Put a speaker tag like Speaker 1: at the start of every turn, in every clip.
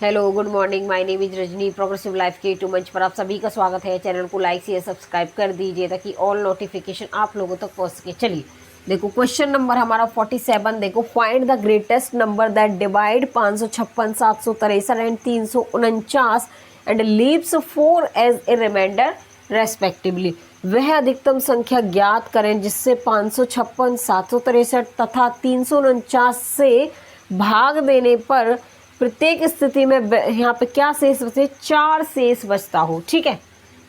Speaker 1: Hello good morning, my name is Rajni. Progressive life के to मंच पर आप सभी का स्वागत है। चैनल को लाइक शेयर सब्सक्राइब कर दीजिए ताकि ऑल नोटिफिकेशन आप लोगों तक पहुंच सके। चलिए देखो, क्वेश्चन नंबर हमारा 47। देखो, find the greatest number that divide 556, 763 and 349 and leaves 4 as a remainder respectively. वह अधिकतम संख्या ज्ञात करें जिससे 556, 763 तथा 349 से भाग देने पर प्रत्येक स्थिति में यहाँ पे क्या शेष बचे? 4 शेष बचता हो। ठीक है,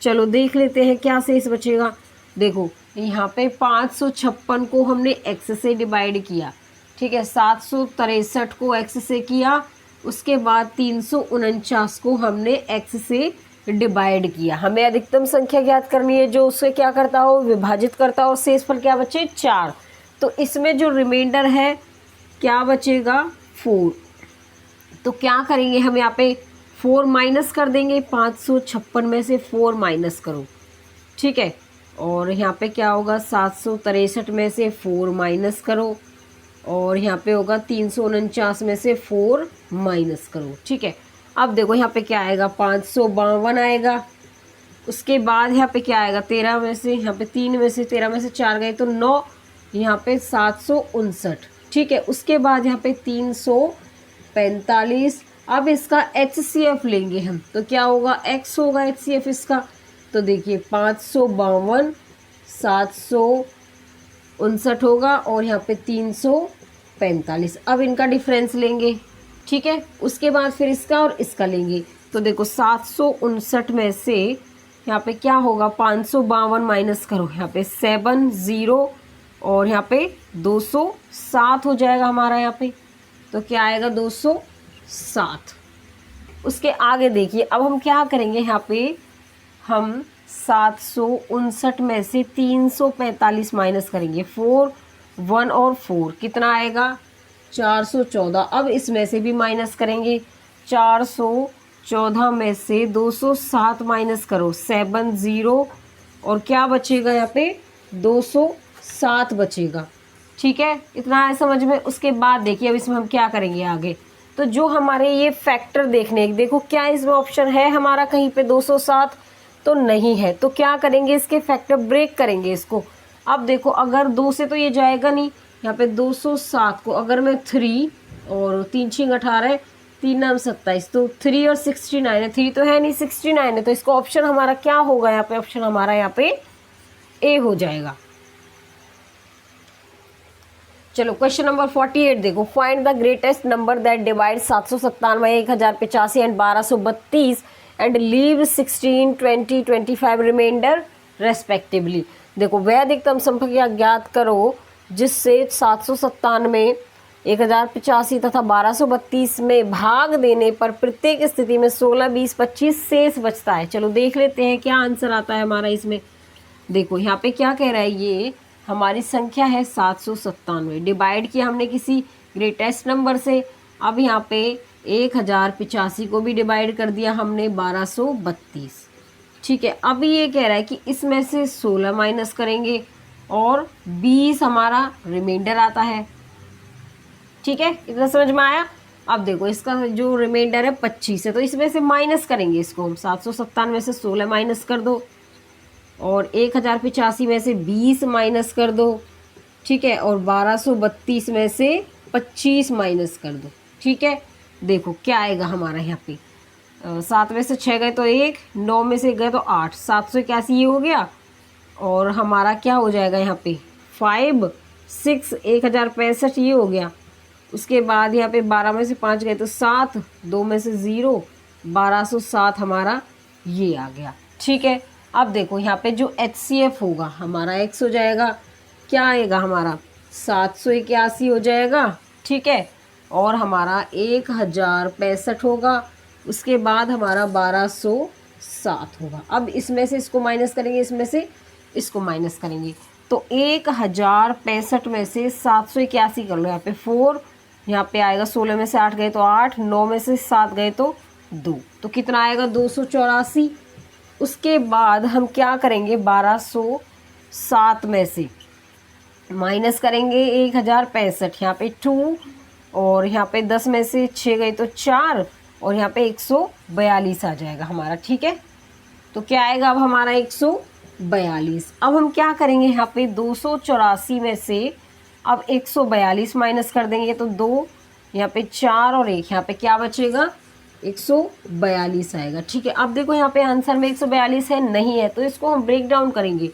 Speaker 1: चलो देख लेते हैं क्या शेष बचेगा। देखो, यहाँ पे 556 को हमने x से डिवाइड किया, ठीक है, 763 को x से किया, उसके बाद 349 को हमने x से डिवाइड किया। हमें अधिकतम संख्या ज्ञात करनी है जो उससे क्या करता हो, विभाजित करता हो। शेष पर क्या बचे? 4। तो इसमें जो रिमाइंडर है क्या बचेगा? 4। तो क्या करेंगे हम यहाँ पे? 4 माइनस कर देंगे। 556 में से 4 माइनस करो, ठीक है। और यहाँ पे क्या होगा? 763 में से 4 माइनस करो, और यहाँ पे होगा 349 में से 4 माइनस करो, ठीक है। अब देखो यहाँ पे क्या आएगा? 552 आएगा। उसके बाद यहाँ पे क्या आएगा? 13 में से, यहाँ पे 3 में से 13 में से 4 गए तो 9, यहाँ पे 759, ठीक है। उसके बाद यहाँ पे 345। अब इसका HCF लेंगे हम, तो क्या होगा? X होगा HCF इसका। तो देखिए 552, 759 होगा, और यहाँ पे 345। अब इनका डिफरेंस लेंगे, ठीक है। उसके बाद फिर इसका और इसका लेंगे। तो देखो 759 में से यहाँ पे क्या होगा? 552 माइनस करो, यहाँ पे 70, और यहाँ पे 207 हो जाएगा हमारा यहाँ पे। तो क्या आएगा? 207। उसके आगे देखिए, अब हम क्या करेंगे? यहाँ पे हम 759 में से 345 माइनस करेंगे। 4, 1 और 4 कितना आएगा? 414। अब इसमें से भी माइनस करेंगे। 414 में से 207 माइनस करो, 70, और क्या बचेगा यहाँ पे? 207 बचेगा, ठीक है। इतना है समझ में। उसके बाद देखिए अब इसमें हम क्या करेंगे आगे। तो जो हमारे ये फैक्टर देखने, देखो क्या इसमें ऑप्शन है हमारा कहीं पे 207? तो नहीं है। तो क्या करेंगे? इसके फैक्टर ब्रेक करेंगे इसको। अब देखो, अगर 2 से तो ये जाएगा नहीं। यहाँ पे 207 को अगर मैं 3 और 3 6 18, 3 9 27, तो 3 और 69 है। 3 तो है नहीं, 69 है। तो इसको ऑप्शन हमारा क्या होगा? यहाँ पे ऑप्शन हमारा यहाँ पे ए हो जाएगा। चलो क्वेश्चन नंबर 48 देखो, find the greatest number that divide 797, 1085 and 1232 and leave 16, 20, 25 remainder respectively. देखो, वह अधिकतम संख्या ज्ञात करो जिससे 797, 1085 तथा 1232 में भाग देने पर प्रत्येक स्थिति में 16, 20, 25 शेष बचता है। चलो देख लेते हैं क्या आंसर आता है हमारा इसमें। देखो यहाँ पे क्या कह रहा है, ये हमारी संख्या है 797, डिवाइड किया हमने किसी ग्रेटेस्ट नंबर से। अब यहाँ पे 1085 को भी डिवाइड कर दिया हमने 1232, ठीक है। अब ये कह रहा है कि इसमें से 16 माइनस करेंगे और 20 हमारा रिमाइंडर आता है, ठीक है। इतना समझ में आया? अब देखो इसका जो रिमाइंडर है 25 है, तो इसमें से माइनस करेंगे इसको हम। 797 में से 16 माइनस कर दो, और 1085 में से 20 माइनस कर दो, ठीक है, और 1232 में से 25 माइनस कर दो, ठीक है। देखो क्या आएगा हमारा यहाँ पे। 7 में से 6 गए तो 1, 9 में से गए तो 8, 781 ये हो गया। और हमारा क्या हो जाएगा यहाँ पे? 5, 6, 1065 ये हो गया। उसके बाद यहाँ पे 12 में से 5 गए तो 7, 2 में से 0, 1207 हमारा ये आ गया, ठीक है। अब देखो यहाँ पे जो HCF होगा हमारा X हो जाएगा। क्या आएगा हमारा? 781 हो जाएगा, ठीक है। और हमारा 1065 होगा। उसके बाद हमारा 1207 होगा। अब इसमें से इसको माइनस करेंगे, इसमें से इसको माइनस करेंगे। तो 1065 में से 781 कर लो, यहाँ पे 4, यहाँ पे आएगा 16 में से 8 गए तो 8, 9 में से 7 गए तो 2, तो कितना आएगा? 284। उसके बाद हम क्या करेंगे? 1207 में से माइनस करेंगे 1065, यहाँ पे 2, और यहाँ पे 10 में से 6 गए तो 4, और यहाँ पे 142 आ जाएगा हमारा। ठीक है, तो क्या आएगा अब हमारा 142। अब हम क्या करेंगे, यहाँ पे 284 में से अब 142 माइनस कर देंगे, तो 2 यहाँ पे 4 और 1, यहाँ पे क्या बचेगा 142 आएगा। ठीक है, अब देखो यहाँ पे आंसर में 142 है नहीं है, तो इसको हम ब्रेक डाउन करेंगे।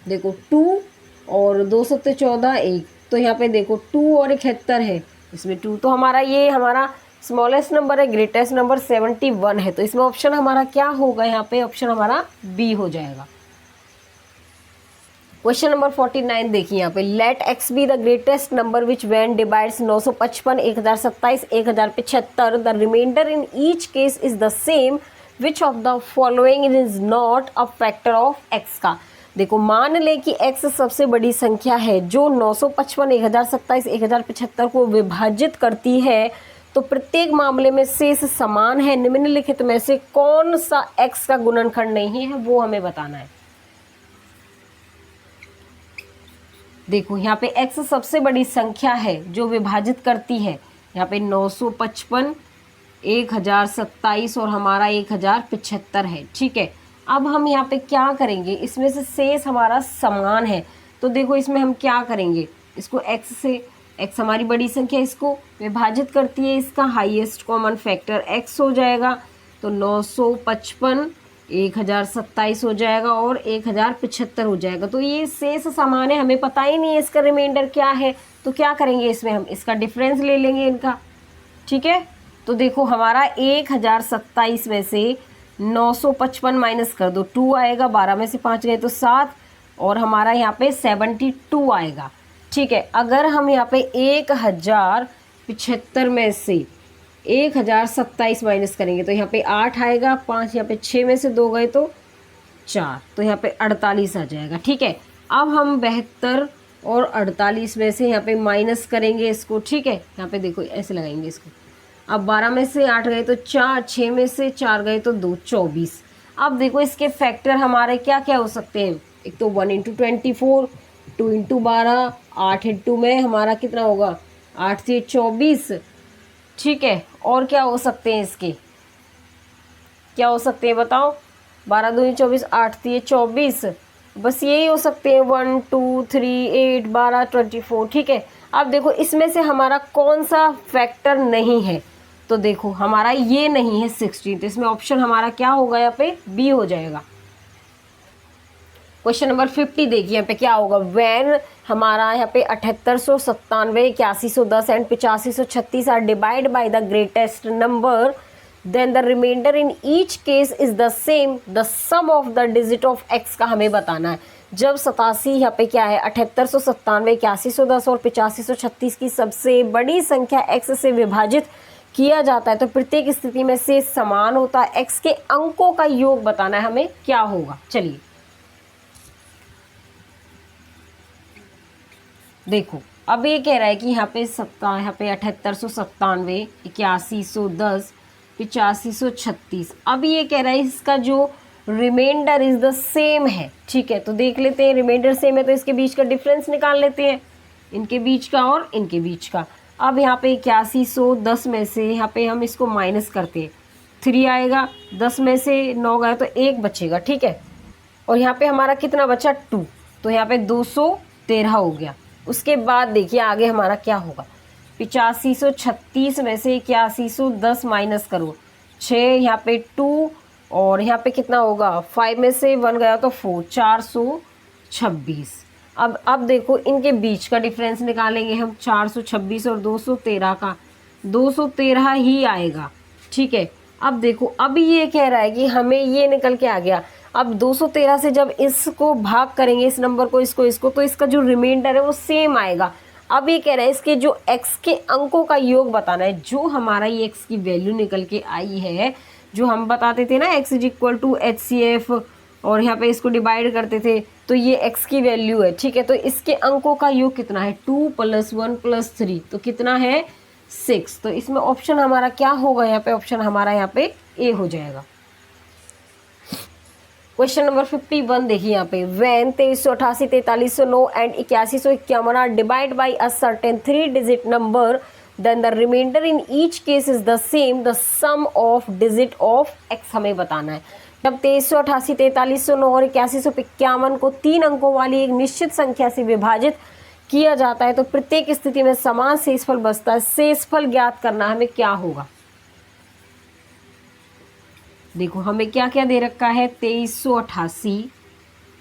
Speaker 1: देखो 2 और 2 सत्ते 14, 1, तो यहाँ पे देखो 2 और 71 है, इसमें 2 तो हमारा ये हमारा स्मॉलेस्ट नंबर है, ग्रेटेस्ट नंबर 71 है, तो इसमें ऑप्शन हमारा क्या होगा, यहाँ पे ऑप्शन हमारा बी हो जाएगा। क्वेश्चन नंबर 49 देखिए यहाँ पे, let x be the greatest number which when divides 955, 1027, 1075, the remainder in each case is the same, which of the following is not a factor of x का। देखो मान ले कि x सबसे बड़ी संख्या है जो 955, 1027, 1075 को विभाजित करती है, तो प्रत्येक मामले में शेष समान है। निम्नलिखित में से कौन सा x का गुणनखंड नहीं है वो हमें बताना है। देखो यहाँ पे x सबसे बड़ी संख्या है जो विभाजित करती है, यहाँ पे 955, 1027 और हमारा 1075 है। ठीक है, अब हम यहाँ पे क्या करेंगे, इसमें से शेष हमारा समान है, तो देखो इसमें हम क्या करेंगे, इसको x से, x हमारी बड़ी संख्या इसको विभाजित करती है, इसका हाईएस्ट कॉमन फैक्टर x हो जाएगा, तो 955, 1027 हो जाएगा और 1075 हो जाएगा। तो ये शेष समान है, हमें पता ही नहीं है इसका रिमाइंडर क्या है, तो क्या करेंगे इसमें हम इसका डिफरेंस ले लेंगे इनका। ठीक है, तो देखो हमारा 1027 में से 955 माइनस कर दो, 2 आएगा, 12 में से 5 गए तो 7 और हमारा यहाँ पे 72 आएगा। ठीक है, अगर हम यहाँ पे 1075 में से 1027 माइनस करेंगे तो यहाँ पे 8 आएगा, 5 यहाँ पे 6 में से 2 गए तो 4, तो यहाँ पे 48 आ जाएगा। ठीक है, अब हम 72 और 48 में से यहाँ पे माइनस करेंगे इसको। ठीक है, यहाँ पे देखो ऐसे लगाएंगे इसको, अब 12 में से 8 गए तो 4, 6 में से 4 गए तो 2, 24। अब देखो इसके फैक्टर हमारे क्या क्या हो सकते हैं, एक तो 1 × 24, 2 × 12, 8 × में हमारा कितना होगा 8 से 24। ठीक है, और क्या हो सकते हैं इसके, क्या हो सकते हैं बताओ, 12 दूनी 24, 8 से 24, बस यही हो सकते हैं, 1, 2, 3, 8, 12, 24। ठीक है, अब देखो इसमें से हमारा कौन सा फैक्टर नहीं है, तो देखो हमारा ये नहीं है 16, तो इसमें ऑप्शन हमारा क्या होगा, यहाँ पे बी हो जाएगा। क्वेश्चन नंबर 50 देखिए यहाँ पे क्या होगा, व्हेन हमारा यहाँ पे 7897, 8110 and 8536 are divide by the greatest number, then the remainder in each case is the same, the sum of the digit of x का हमें बताना है। जब 87 यहाँ पे क्या है 7897, 8110 और 8536 की सबसे बड़ी संख्या x से विभाजित किया जाता है तो प्रत्येक स्थिति में से समान होता है, x के अंकों का योग बताना है हमें, क्या होगा। चलिए देखो अब ये कह रहा है कि यहाँ पे 7897, 8110, 8536, अब ये कह रहा है इसका जो रिमाइंडर इज द सेम है। ठीक है, तो देख लेते हैं, रिमाइंडर सेम है तो इसके बीच का डिफरेंस निकाल लेते हैं, इनके बीच का और इनके बीच का। अब यहाँ पे 8110 में से यहाँ पे हम इसको माइनस करते हैं, 3 आएगा, 10 में से 9 गया तो 1 बचेगा। ठीक है, और यहाँ पे हमारा कितना बचा 2, तो यहाँ पे 213 हो गया। उसके बाद देखिए आगे हमारा क्या होगा, 8536 में से 8110 माइनस करो, 6 यहाँ पे 2 और यहाँ पे कितना होगा 5 में से 1 गया तो 4, 426। अब देखो इनके बीच का डिफरेंस निकालेंगे हम, 426 और 213 का, 213 ही आएगा। ठीक है, अब देखो अब ये कह रहा है कि हमें ये निकल के आ गया, अब 213 से जब इसको भाग करेंगे इस नंबर को इसको तो इसका जो रिमाइंडर है वो सेम आएगा। अब ये कह रहा है इसके जो x के अंकों का योग बताना है, जो हमारा ये x की वैल्यू निकल के आई है, जो हम बताते थे ना x = HCF और यहाँ पे इसको डिवाइड करते थे, तो ये x की वैल्यू है। ठीक है, तो इसके अंकों का योग कितना है 2 + 1 + 3, तो कितना है 6, तो इसमें ऑप्शन हमारा क्या होगा, यहाँ पे ऑप्शन हमारा यहाँ पे ए हो जाएगा। क्वेश्चन नंबर 51 देखिए यहाँ पे, when 2388, 4309 and 8151 are divide by a certain 3 digit number, then the remainder in each case is the same, the sum of digit of x हमें बताना है। जब 2388, 4309 और 8151 को 3 अंकों वाली एक निश्चित संख्या से विभाजित किया जाता है तो प्रत्येक स्थिति में समान शेषफल बचता है। शेषफल ज्ञात करना, हमें क्या होगा, देखो हमें क्या क्या दे रखा है, 2388,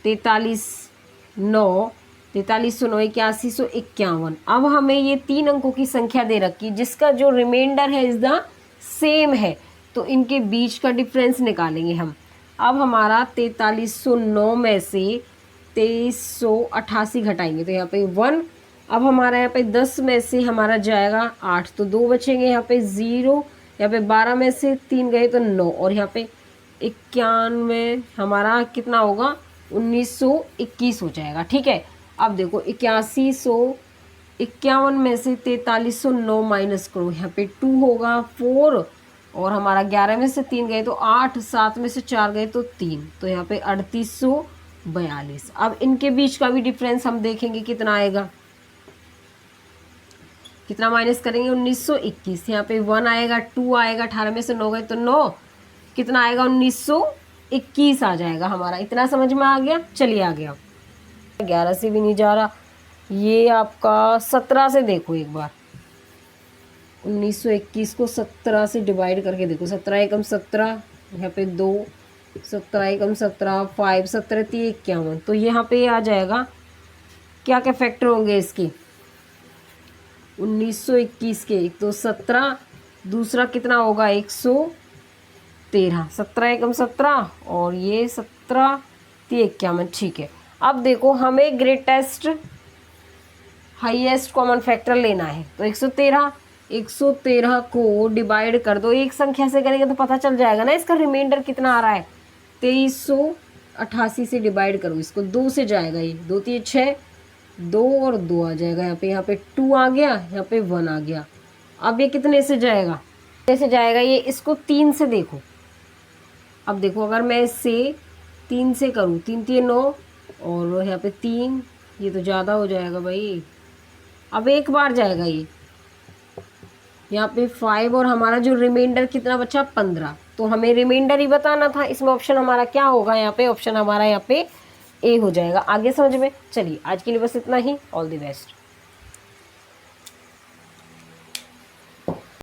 Speaker 1: 4309, 4309, 8151। अब हमें ये 3 अंकों की संख्या दे रखी जिसका जो रिमाइंडर है इज द सेम है, तो इनके बीच का डिफरेंस निकालेंगे हम। अब हमारा 4309 में से 2388 घटाएंगे तो यहाँ पे 1। अब हमारा यहाँ पे 10 में से हमारा जाएगा 8 तो 2 बचेंगे, यहाँ पे 0, यहाँ पे 12 में से 3 गए तो 9, और यहाँ पे 91 हमारा कितना होगा, 1921 हो जाएगा। ठीक है, अब देखो 8151 में से 4309 माइनस करो, यहाँ पे 2 होगा 4, और हमारा 11 में से 3 गए तो 8, 7 में से 4 गए तो 3, तो यहाँ पे 3842। अब इनके बीच का भी डिफरेंस हम देखेंगे कितना आएगा, कितना माइनस करेंगे, 1921, यहाँ पे 1 आएगा, 2 आएगा, 18 में से 9 गए तो 9, कितना आएगा, 1921 आ जाएगा हमारा। इतना समझ में आ गया, चलिए आ गया। 11 से भी नहीं जा रहा, ये आपका 17 से देखो एक बार, 1921 को 17 से डिवाइड करके देखो, 17 एकम 17, यहाँ पे 2, 17 एकम 17, 5, 17 3 51, तो यहाँ पे आ जाएगा, क्या क्या फैक्टर होंगे इसके, 1921 के, एक तो 17, दूसरा कितना होगा 113, 17 एकम 17 और ये 17 3 51। ठीक है, अब देखो हमें ग्रेटेस्ट हाईएस्ट कॉमन फैक्टर लेना है, तो 113 को डिवाइड कर दो, एक संख्या से करेंगे तो पता चल जाएगा ना इसका रिमाइंडर कितना आ रहा है। 2388 से डिवाइड करो इसको, 2 से जाएगा, ये 2 3 6, 2 और 2 आ जाएगा, यहाँ पे 2 आ गया, यहाँ पे 1 आ गया। अब ये कितने से जाएगा, कैसे जाएगा ये, इसको 3 से देखो। अब देखो अगर मैं इससे 3 से करूँ, 3 3 9 और यहाँ पे 3, ये तो ज़्यादा हो जाएगा भाई। अब एक बार जाएगा ये, यहाँ पे 5 और हमारा जो रिमाइंडर कितना बचा 15, तो हमें रिमाइंडर ही बताना था। इसमें ऑप्शन हमारा क्या होगा, यहाँ पे ऑप्शन हमारा यहाँ पे ए हो जाएगा। आगे समझ में, चलिए आज के लिए बस इतना ही। All the best.